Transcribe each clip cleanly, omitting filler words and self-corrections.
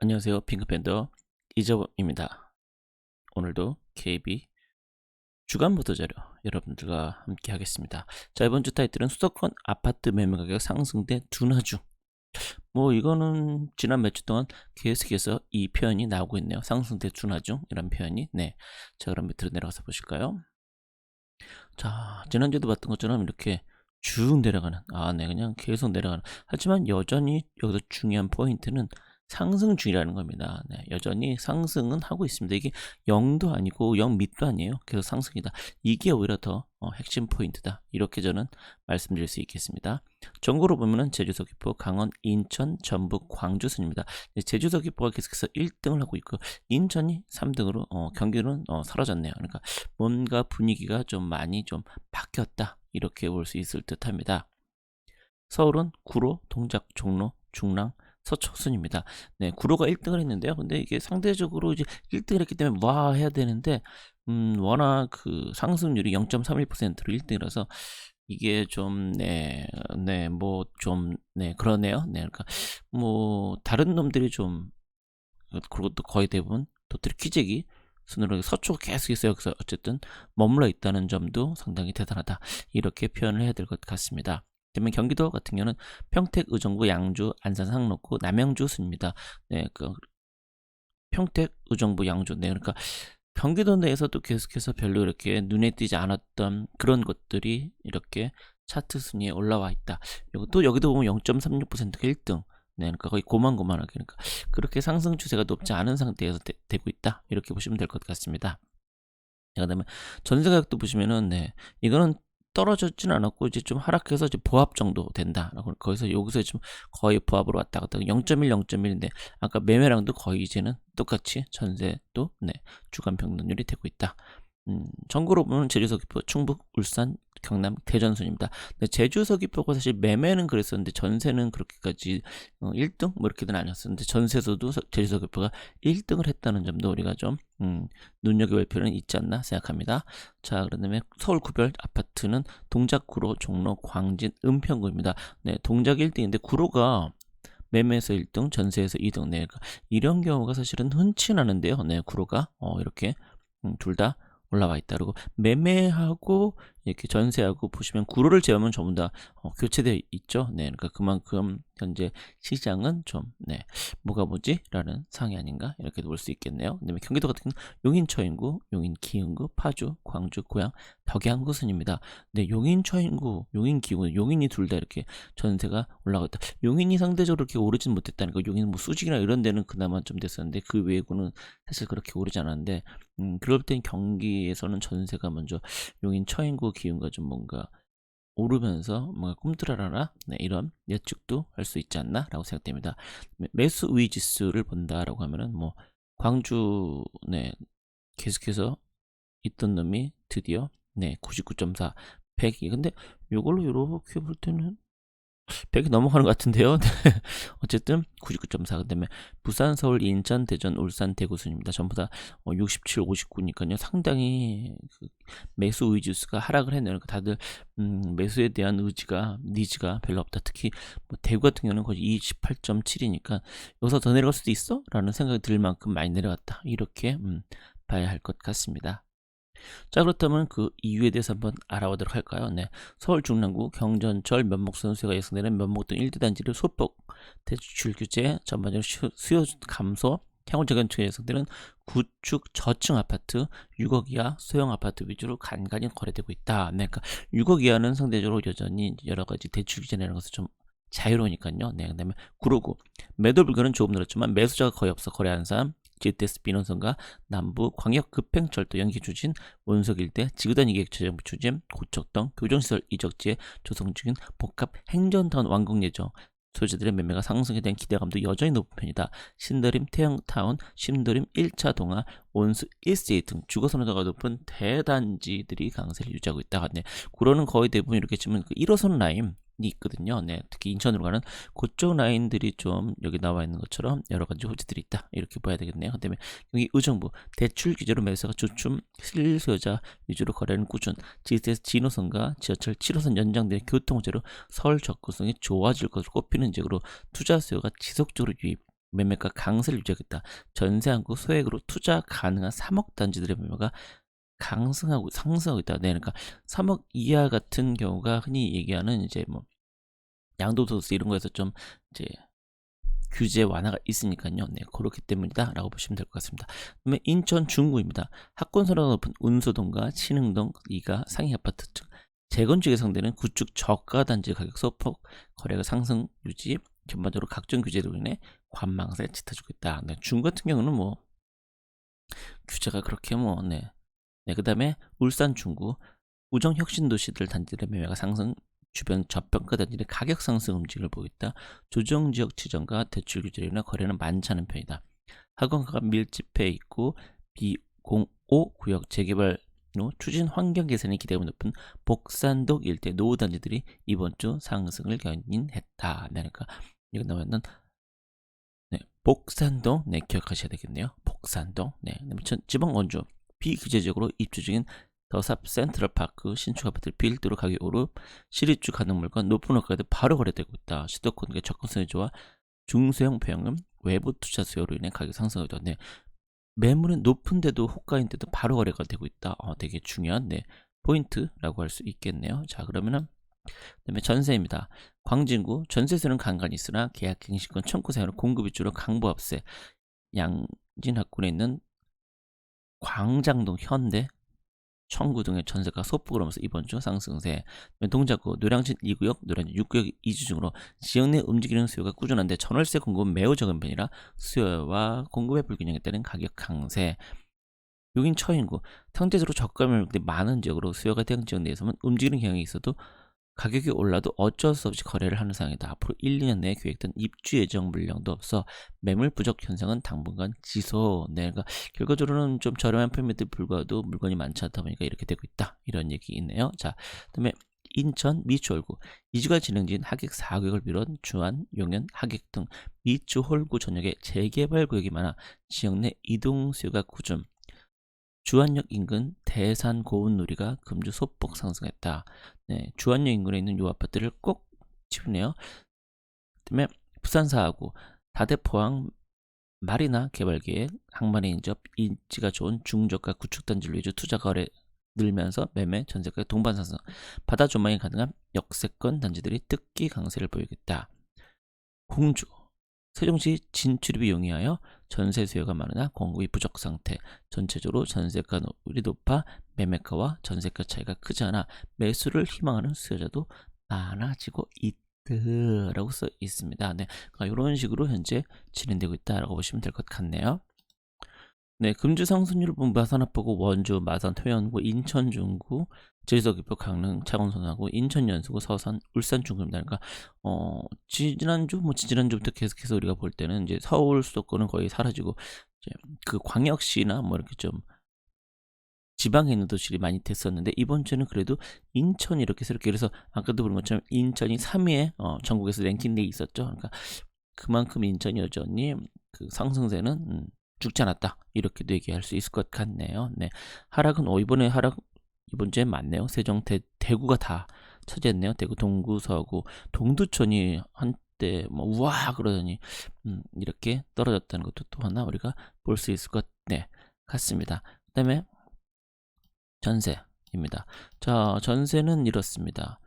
안녕하세요. 핑크팬더 이재범입니다. 오늘도 KB 주간 보도자료 여러분들과 함께 하겠습니다. 자, 이번 주 타이틀은 수도권 아파트 매매 가격 상승대 둔화중. 이거는 지난 몇 주 동안 계속해서 이 표현이 나오고 있네요. 상승대 둔화중 이런 표현이. 네. 자, 그럼 밑으로 내려가서 보실까요? 자, 지난주에도 봤던 것처럼 이렇게 쭉 내려가는, 네, 그냥 계속 내려가는. 하지만 여전히 여기서 중요한 포인트는 상승 중이라는 겁니다. 네, 여전히 상승은 하고 있습니다. 이게 0도 아니고 0 밑도 아니에요. 계속 상승이다. 이게 오히려 더 핵심 포인트다. 이렇게 저는 말씀드릴 수 있겠습니다. 전국으로 보면은 제주, 서귀포, 강원, 인천, 전북, 광주 순입니다. 제주, 서귀포가 계속해서 1등을 하고 있고 인천이 3등으로 경기는 사라졌네요. 그러니까 뭔가 분위기가 좀 많이 좀 바뀌었다. 이렇게 볼 수 있을 듯 합니다. 서울은 구로, 동작, 종로, 중랑, 서초 순입니다. 네, 구로가 1등을 했는데요. 근데 이게 상대적으로 이제 1등을 했기 때문에 와 해야 되는데, 워낙 그 상승률이 0.31%로 1등이라서 이게 좀, 그러네요. 네, 그러니까, 다른 놈들이 좀, 그것도 거의 대부분 도토리 키재기 순으로 서초가 계속 있어요. 그래서 어쨌든 머물러 있다는 점도 상당히 대단하다. 이렇게 표현을 해야 될 것 같습니다. 그러면 경기도 같은 경우는 평택, 의정부, 양주, 안산, 상록구, 남양주 순입니다. 네, 평택, 의정부, 양주. 네, 그러니까 경기도 내에서도 계속해서 별로 이렇게 눈에 띄지 않았던 그런 것들이 이렇게 차트 순위에 올라와 있다. 또 여기도 보면 0.36%가 1등. 네, 그러니까 거의 고만고만하게, 그러니까 그렇게 상승 추세가 높지 않은 상태에서 되고 있다. 이렇게 보시면 될 것 같습니다. 그다음에 전세 가격도 보시면은, 네, 이거는 떨어졌지는 않았고 이제 좀 하락해서 이제 보합 정도 된다라고, 거기서 여기서 좀 거의 보합으로 왔다 갔다 0.1, 0.1인데 아까 매매량도 거의 이제는 똑같이 전세도, 네, 주간 평균율이 되고 있다. 전국으로 보면 제주, 서귀포, 충북, 울산, 경남, 대전 순입니다. 근데 제주, 서귀포가 사실 매매는 그랬었는데 전세는 그렇게까지 1등 뭐 이렇게는 아니었었는데 전세에서도 제주, 서귀포가 1등을 했다는 점도 우리가 좀 눈여겨볼 필요는 있지 않나 생각합니다. 자, 그다음에 서울 구별 아파트는 동작, 구로, 종로, 광진, 은평구입니다. 네, 동작 1등인데 구로가 매매에서 1등, 전세에서 2등. 네, 이런 경우가 사실은 흔치 않은데요. 네, 구로가 이렇게 둘 다 올라와 있다. 그리고 매매하고 이렇게 전세하고 보시면 구로를 제하면 전부 다 교체되어 있죠. 네, 그러니까 그만큼 현재 시장은 좀, 네, 뭐지라는 상이 아닌가 이렇게 볼 수 있겠네요. 그다음에 경기도 같은 경우는 용인 처인구, 용인 기흥구, 파주, 광주, 고양, 덕양구 순입니다. 네, 용인 처인구, 용인 기흥구, 용인이 둘 다 이렇게 전세가 올라갔다. 용인이 상대적으로 이렇게 오르진 못했다는 거. 용인 수직이나 이런 데는 그나마 좀 됐었는데 그 외구는 사실 그렇게 오르지 않았는데, 그럴 땐 경기에서는 전세가 먼저 용인 처인구 기운과 좀 뭔가 오르면서 뭔가 꿈틀어라라, 네, 이런 예측도 할 수 있지 않나라고 생각됩니다. 매수 우위 지수를 본다라고 하면은 광주, 네, 계속해서 있던 놈이 드디어, 네, 99.4, 100이. 근데 요걸로 이렇게 볼 때는 100이 넘어가는 것 같은데요. 어쨌든 99.4. 그다음에 부산, 서울, 인천, 대전, 울산, 대구 순입니다. 전부 다 67, 59니까요. 상당히 매수 의지수가 하락을 했네요. 그러니까 다들 매수에 대한 니즈가 별로 없다. 특히 대구 같은 경우는 거의 28.7이니까 여기서 더 내려갈 수도 있어? 라는 생각이 들 만큼 많이 내려갔다. 이렇게 봐야 할 것 같습니다. 자, 그렇다면 그 이유에 대해서 한번 알아보도록 할까요? 네, 서울 중랑구 경전철 면목선수가 예상되는 면목 등 1대 단지를 소폭 대출 규제, 전반적으로 수요 감소, 향후 재건축에 예상되는 구축 저층 아파트 6억 이하 소형 아파트 위주로 간간히 거래되고 있다. 네, 그러니까 6억 이하는 상대적으로 여전히 여러 가지 대출 규제 내는 것을 좀 자유로우니까요. 네, 그다음에 구로구 매도 물건은 조금 늘었지만 매수자가 거의 없어 거래하는 사람. GTS 비논선과 남부 광역 급행철도 연기 추진, 원석 일대 지구단 이객 재정비 추진, 고척동 교정시설 이적지에 조성 중인 복합 행전타운 완공 예정. 소유자들의 매매가 상승에 대한 기대감도 여전히 높은 편이다. 신도림 태영타운, 신도림 1차 동화, 온수 1세이 등 주거 선호도가 높은 대단지들이 강세를 유지하고 있다. 네, 구로는 거의 대부분 이렇게 치면 1호선 라인 있거든요. 네, 특히 인천으로 가는 그쪽 라인들이 좀 여기 나와 있는 것처럼 여러 가지 호재들이 있다. 이렇게 봐야 되겠네요. 그다음에 여기 의정부 대출 규제로 매수가 주춤, 실소유자 위주로 거래는 꾸준, GTS 진호선과 지하철 7호선 연장 등 교통 호재로 서울 접근성이 좋아질 것으로 꼽히는 지역으로 투자 수요가 지속적으로 유입. 매매가 강세를 유지하겠다. 전세 한국 소액으로 투자 가능한 3억 단지들의 매매가 상승하고 있다. 네, 그러니까 3억 이하 같은 경우가 흔히 얘기하는 이제 뭐 양도소득세 이런 거에서 좀 이제 규제 완화가 있으니까요. 네, 그렇기 때문이다라고 보시면 될 것 같습니다. 그다음에 인천 중구입니다. 학군선호가 높은 운소동과 신흥동, 이가 상위 아파트 등 재건축에 상대는 구축 저가 단지 가격 소폭 거래가 상승 유지, 전반적으로 각종 규제로 인해 관망세에 짙어지고 있다. 네, 중구 같은 경우는 뭐 규제가 그렇게 뭐 네, 그다음에 울산 중구 우정 혁신 도시들 단지들의 매매가 상승, 주변 저평가 단지의 가격 상승 움직임을 보이고 있다. 조정 지역 지정과 대출 규제로 인해 거래는 많지 않은 편이다. 학원가가 밀집해 있고 비공오 구역 재개발 후 추진 환경 개선이 기대가 높은 복산동 일대 노후 단지들이 이번 주 상승을 견인했다. 네, 그러니까 이거 나오면 네, 복산동 네, 기억하셔야 되겠네요. 복산동 네, 그다음에 지방 원주 비규제적으로 입주 중인 더삽 센트럴파크 신축 아파트 빌드로 가격이 오르 실입주 가능 물건 높은 호가도 바로 거래되고 있다. 수도권의 접근성이 좋아 중소형 배형은 외부 투자 수요로 인해 가격 상승이 되었네. 매물은 높은데도 호가인데도 바로 거래가 되고 있다. 되게 중요한 포인트라고 할 수 있겠네요. 자, 그러면은 그다음에 전세입니다. 광진구 전세수는 간간히 있으나 계약 갱신권 청구 사유는 공급 위주로 강부합세, 양진학군에 있는 광장동 현대 청구 등의 전세가 소폭 오르면서 이번 주 상승세. 동작구 노량진 2구역, 노량진 6구역 이주 중으로 지역 내 움직이는 수요가 꾸준한데 전월세 공급은 매우 적은 편이라 수요와 공급의 불균형에 따른 가격 강세. 여긴 처인구 상대적으로 저가 매물들이 많은 지역으로 수요가 대형 지역 내에서만 움직이는 경향이 있어도 가격이 올라도 어쩔 수 없이 거래를 하는 상황이다. 앞으로 1, 2년 내에 계획된 입주 예정 물량도 없어 매물 부족 현상은 당분간 지속. 네, 그러니까 결과적으로는 좀 저렴한 편임에도 불구하고 물건이 많지 않다 보니까 이렇게 되고 있다. 이런 얘기 있네요. 자, 그다음에 인천 미추홀구 이주가 진행 중인 하객 4구역을 비롯 주안, 용현, 하객 등 미추홀구 전역에 재개발 구역이 많아 지역 내 이동 수요가 꾸준. 주안역 인근 대산 고운누리가 금주 소폭 상승했다. 네, 주안역 인근에 있는 이 아파트를 꼭 짚네요. 그다음에 부산 사하구 다대포항 마리나 개발 계획, 항만에 인접 인지가 좋은 중저가 구축단지를 위주 투자 거래 늘면서 매매 전세가 동반 상승, 바다 조망이 가능한 역세권 단지들이 특기 강세를 보이겠다. 공주 세종시 진출입이 용이하여 전세 수요가 많으나 공급이 부족 상태. 전체적으로 전세가율이 높아 매매가와 전세가 차이가 크지 않아 매수를 희망하는 수요자도 많아지고 있더라고 써 있습니다. 네, 그러니까 이런 식으로 현재 진행되고 있다라고 보시면 될 것 같네요. 네, 금주 상승률을 보면 마산 합포구, 원주, 마산, 퇴원구, 인천 중구, 제주도 기표, 강릉, 창원 선하고, 인천 연수구, 서산, 울산 중구입니다. 그러니까 지난주 지지난주부터 계속해서 우리가 볼 때는 이제 서울 수도권은 거의 사라지고 이제 그 광역시나 뭐 이렇게 좀 지방에 있는 도시들이 많이 됐었는데 이번 주는 그래도 인천이 이렇게 새롭게, 그래서 아까도 본 것처럼 인천이 3위에 전국에서 랭킹돼 있었죠. 그러니까 그만큼 인천이 여전히 그 상승세는 죽지 않았다, 이렇게도 얘기할 수 있을 것 같네요. 네, 하락은 이번에 하락 이번 주에 많네요. 세종, 대구가 다 차지했네요. 대구, 동구, 서구, 동두천이 한때 뭐 우와 그러더니 이렇게 떨어졌다는 것도 또 하나 우리가 볼 수 있을 것 같습니다. 그다음에 전세입니다. 자, 전세는 이렇습니다.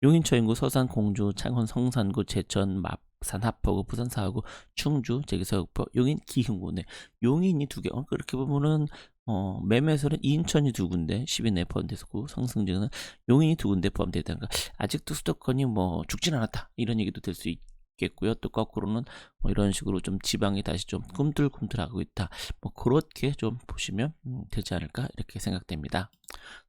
용인초 인구, 서산, 공주, 창원, 성산구, 제천, 맙산, 합포구, 부산 사하구, 충주, 제기서역포, 용인, 기흥구. 네, 용인이 두 개. 그렇게 보면은 매매에서는 인천이 두 군데 10위 내 포함되고 상승증은 용인이 두 군데 포함되어 있다는 거. 아직도 수도권이 뭐 죽진 않았다, 이런 얘기도 될 수 있겠고요. 또 거꾸로는 이런 식으로 좀 지방이 다시 좀 꿈틀꿈틀하고 있다, 뭐 그렇게 좀 보시면 되지 않을까 이렇게 생각됩니다.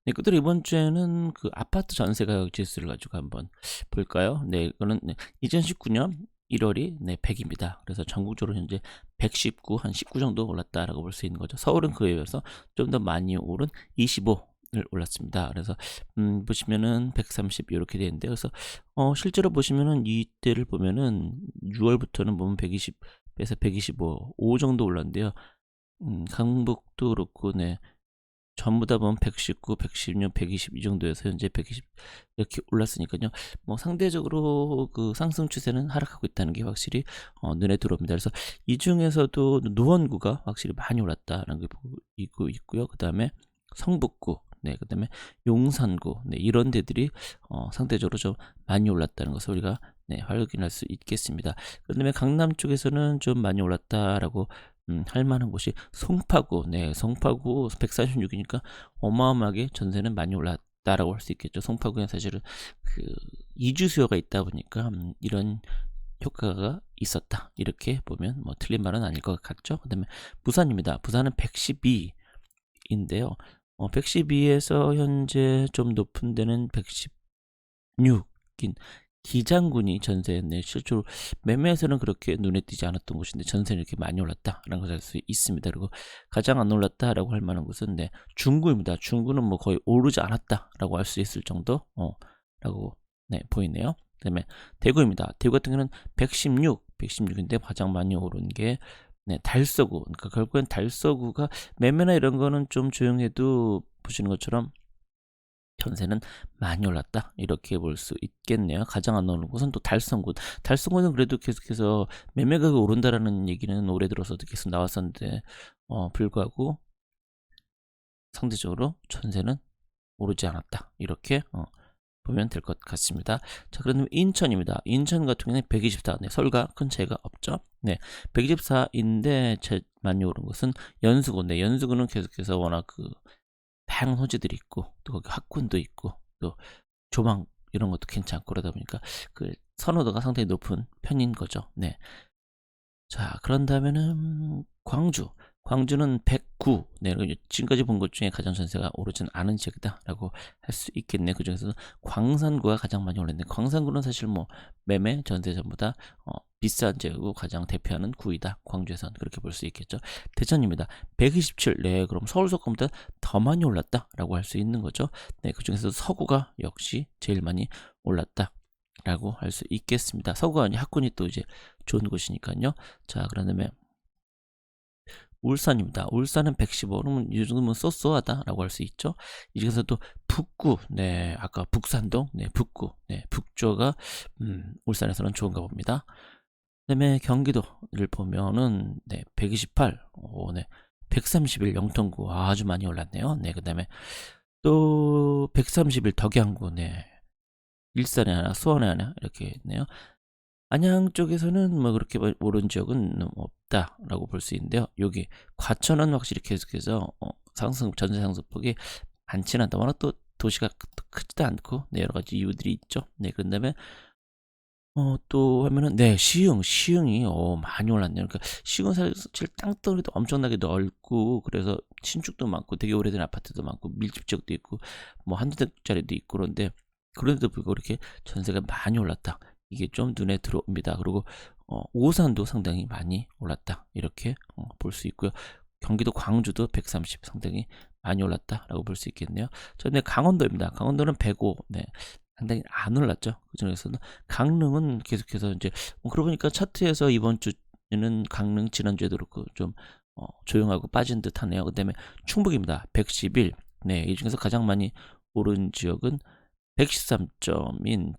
네, 그대로 이번 주에는 그 아파트 전세 가격 지수를 가지고 한번 볼까요? 네, 이거는 2019년 1월이 100입니다. 그래서 전국적으로 현재 119, 한 19 정도 올랐다라고 볼 수 있는 거죠. 서울은 그에 비해서 좀 더 많이 오른 25를 올랐습니다. 그래서 보시면은 130 이렇게 되는데, 그래서 실제로 보시면은 이때를 보면은 6월부터는 보면 120에서 125, 5 정도 올랐는데요. 강북도 그렇고, 네, 전부 다 보면 119, 116, 120 이 정도에서 현재 120 이렇게 올랐으니까요. 뭐 상대적으로 그 상승 추세는 하락하고 있다는 게 확실히 눈에 들어옵니다. 그래서 이 중에서도 노원구가 확실히 많이 올랐다라는 게 있고요. 그다음에 성북구, 네, 그다음에 용산구, 네, 이런 데들이 상대적으로 좀 많이 올랐다는 것을 우리가 네, 확인할 수 있겠습니다. 그다음에 강남 쪽에서는 좀 많이 올랐다라고 할 만한 곳이 송파구, 네, 송파구 146이니까 어마어마하게 전세는 많이 올랐다라고 할 수 있겠죠. 송파구에 사실은 그 이주 수요가 있다 보니까 이런 효과가 있었다. 이렇게 보면 뭐 틀린 말은 아닐 것 같죠. 그다음에 부산입니다. 부산은 112인데요. 112에서 현재 좀 높은 데는 116인 기장군이 전세였네. 실제로 매매에서는 그렇게 눈에 띄지 않았던 곳인데 전세는 이렇게 많이 올랐다라는 것을 알 수 있습니다. 그리고 가장 안 올랐다라고 할 만한 곳은 네, 중구입니다. 중구는 뭐 거의 오르지 않았다라고 할 수 있을 정도 라고 네, 보이네요. 그다음에 대구입니다. 대구 같은 경우는 116인데 가장 많이 오른 게 네, 달서구. 그러니까 결국엔 달서구가 매매나 이런 거는 좀 조용해도 보시는 것처럼 전세는 많이 올랐다 이렇게 볼 수 있겠네요. 가장 안 오른 곳은 또 달성군. 달성군은 그래도 계속해서 매매가가 오른다라는 얘기는 올해 들어서도 계속 나왔었는데 불구하고 상대적으로 전세는 오르지 않았다 이렇게 보면 될 것 같습니다. 자, 그러면 인천입니다. 인천 같은 경우는 124. 네, 서울과 큰 차이가 없죠. 네, 124인데 제일 많이 오른 것은 연수구. 네, 연수구는 계속해서 워낙 그 다양한 소재들이 있고 또 거기 학군도 있고 또 조망 이런 것도 괜찮고 그러다 보니까 그 선호도가 상당히 높은 편인 거죠. 네. 자, 그런다면은 광주는 109. 네, 지금까지 본 것 중에 가장 전세가 오르지는 않은 지역이다라고 할 수 있겠네요. 그 중에서도 광산구가 가장 많이 올랐는데 광산구는 사실 뭐 매매 전세 전부 다 비싼 지역이고 가장 대표하는 구이다. 광주에선 그렇게 볼 수 있겠죠. 대전입니다. 127. 네, 그럼 서울 서구보다 더 많이 올랐다라고 할 수 있는 거죠. 네, 그 중에서도 서구가 역시 제일 많이 올랐다. 라고 할 수 있겠습니다. 서구가 아니 학군이 또 이제 좋은 곳이니까요. 자, 그러면 울산입니다. 울산은 115. 그러면 이 정도면 쏘쏘하다라고 할 수 있죠. 이 중에서도 북구, 네, 아까 북산동, 네, 북구, 네, 북조가 울산에서는 좋은가 봅니다. 그다음에 경기도를 보면은 네, 128, 네, 131 영통구 아주 많이 올랐네요. 네, 그다음에 또 131 덕양구, 네, 일산에 하나, 수원에 하나 이렇게 있네요. 안양 쪽에서는 뭐 그렇게 오른 지역은 없다라고 볼 수 있는데요. 여기 과천은 확실히 계속해서 전세 상승폭이 많지는 않다. 워낙 또 도시가 크지도 않고 네, 여러 가지 이유들이 있죠. 네, 그런 다음에 또 하면은 네, 시흥이 많이 올랐네요. 그러니까 시흥은 사실 땅덩어리도 엄청나게 넓고 그래서 신축도 많고 되게 오래된 아파트도 많고 밀집 지역도 있고 뭐 한두 대짜리도 있고 그런데 그런데도 불구하고 이렇게 전세가 많이 올랐다. 이게 좀 눈에 들어옵니다. 그리고 오산도 상당히 많이 올랐다. 이렇게 볼 수 있고요. 경기도 광주도 130 상당히 많이 올랐다라고 볼 수 있겠네요. 저는 강원도입니다. 강원도는 105. 네. 상당히 안 올랐죠. 그 중에서는 강릉은 계속해서 이제 그러고 보니까 차트에서 이번 주에는 강릉 지난주에도 그렇고 좀 조용하고 빠진 듯하네요. 그다음에 충북입니다. 111. 네, 이 중에서 가장 많이 오른 지역은 113점인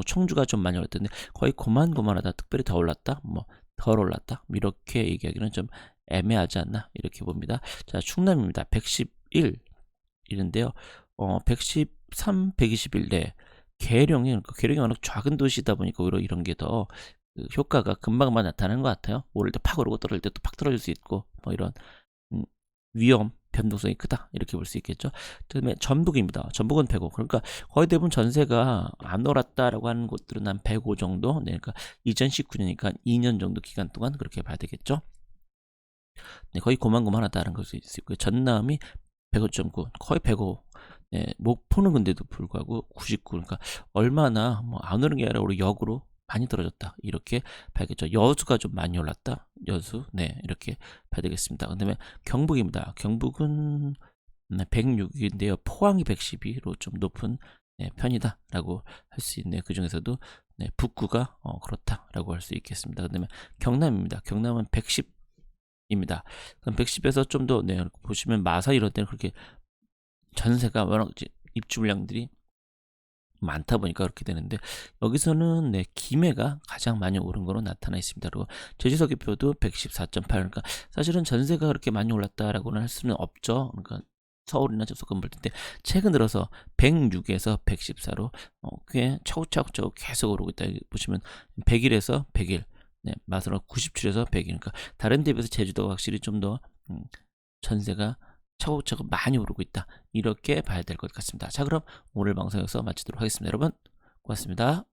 청주가 좀 많이 올랐던데 거의 고만고만하다. 특별히 더 올랐다. 뭐 덜 올랐다. 이렇게 얘기하기는 좀 애매하지 않나 이렇게 봅니다. 자, 충남입니다. 111 이런데요. 113, 121. 네. 계룡이 워낙 작은 도시다 보니까 오히려 이런 게 더 효과가 금방만 나타나는 것 같아요. 오를 때 팍 오르고 떨어질 때 또 팍 떨어질 수 있고 뭐 이런 위험 변동성이 크다 이렇게 볼 수 있겠죠. 그다음에 전북입니다. 전북은 105. 그러니까 거의 대부분 전세가 안 올랐다라고 하는 곳들은 한 105 정도. 네, 그러니까 2019년이니까 2년 정도 기간 동안 그렇게 봐야 되겠죠. 네, 거의 고만고만하다는 걸 수 있고요. 전남이 105.9, 거의 105. 네, 목포는 근데도 불구하고 99. 그러니까 얼마나 뭐 안 오른 게 아니라 우리 역으로 많이 떨어졌다. 이렇게 봐야겠죠. 여수가 좀 많이 올랐다. 여수, 네, 이렇게 봐야 되겠습니다. 그다음에 경북입니다. 경북은 106인데요. 포항이 112로 좀 높은 네, 편이다라고 할 수 있네요. 그 중에서도 네, 북구가 그렇다라고 할 수 있겠습니다. 그다음에 경남입니다. 경남은 110. 입니다. 그럼 110에서 좀 더 네 보시면 마사 이런 데는 그렇게 전세가 워낙 이제 입주 물량들이 많다 보니까 그렇게 되는데 여기서는 네 김해가 가장 많이 오른 거로 나타나 있습니다. 그리고 제주 서귀포도 114.8 그러니까 사실은 전세가 그렇게 많이 올랐다라고는 할 수는 없죠. 그러니까 서울이나 접속 건물인데 최근 들어서 106에서 114로 꽤 차곡차곡 계속 오르고 있다. 여기 보시면 100일에서 100일 네 마지막 97에서 100일 그러니까 다른 데 비해서 제주도가 확실히 좀 더 전세가 차곡차곡 많이 오르고 있다. 이렇게 봐야 될 것 같습니다. 자 그럼 오늘 방송 여기서 마치도록 하겠습니다. 여러분 고맙습니다.